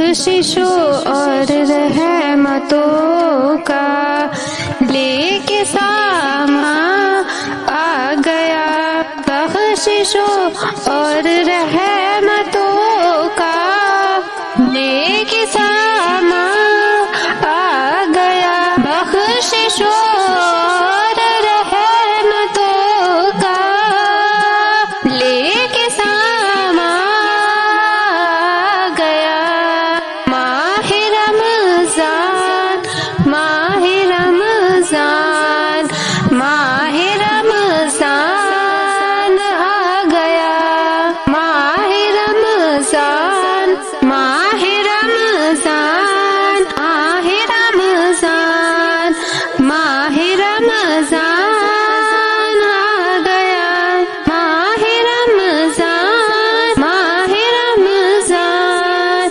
بخششوں اور رحمتوں کا لے کے سامان آ گیا، بخششوں اور رحمتوں کا لے کے سامان آ گیا، بخششوں اور رحمتوں کا لے کے سامان آ گیا۔ ماہ رمضان، ماہ رمضان، ماہ رمضان آ گیا، ماہ رمضان، ماہ رمضان، ماہ رمضان، ماہ رمضان آ گیا، ماہ رمضان، ماہ رمضان،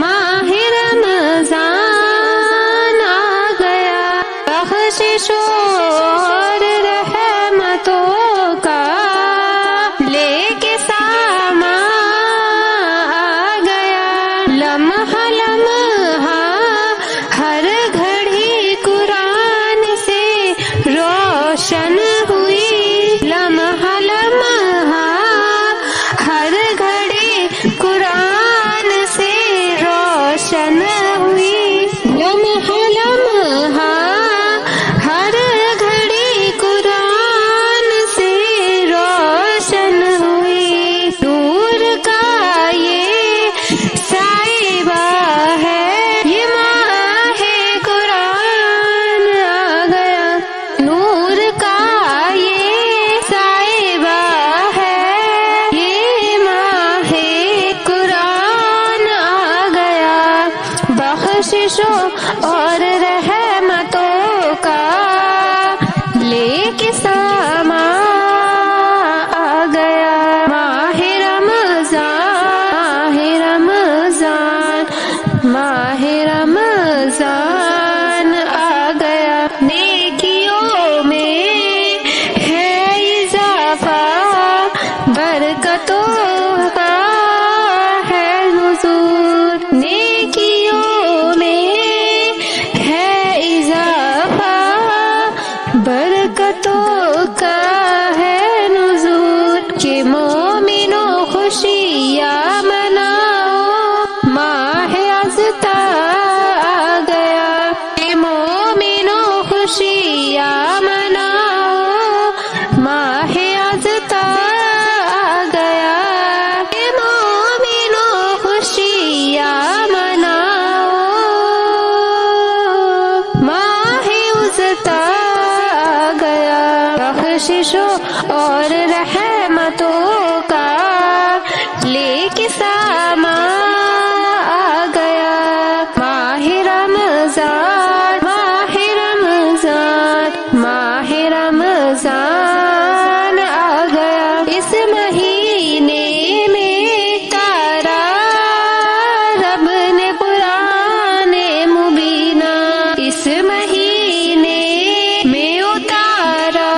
ماہ رمضان آ گیا، بخششوں اور رحمتوں کا لے کے سامان آ گیا۔ لمحہ لمحہ ہر گھڑی قرآن سے روشن ہوئی، لمحہ لمحہ ہر گھڑی قرآن سے روشن ہوئی، لمحہ لمحہ ہر گھڑی قرآن سے روشن ہوئی۔ نور کا یہ سائبہ ہے، یہ ماہ قرآن آ گیا، نور کا یہ سائبہ ہے، یہ ماہ قرآن آ گیا، بخششوں اور رحمتوں کا لے کے سامان آ گیا۔ ماہ رمضان، ماہ رمضان، ماہ رمضان آ گیا، نیکیوں میں ہے اضافہ، برکتوں کا ہے نزول، نیکیوں میں ہے اضافہ، برکتوں کا ہے نزول، کہ مومنوں خوشیاں مناؤ، ماہ ازتا آ گیا، کہ مومنوں خوشیاں مناؤ، ماہ ازتا آ گیا، کہ مومنوں خوشیاں مناؤ، ماہ ازتا آ گیا، بخششوں اور رحمتوں کا لے کے سامان آ گیا۔ ماہ رمضان، ماہ رمضان، ماہ رمضان آ گیا، اس مہینے میں تارا رب نے قرآن مبینہ، اس مہینے میں اتارا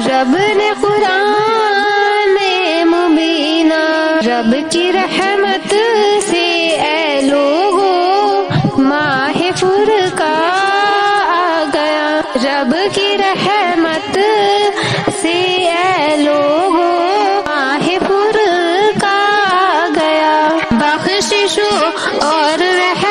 رب نے قرآن مبینہ، رب کی رحمت سے اے لوگو ماہ فرقان آ گیا، رب کی رحمت سے اے لوگو ماہ فرقان آ گیا، بخششوں اور رحمت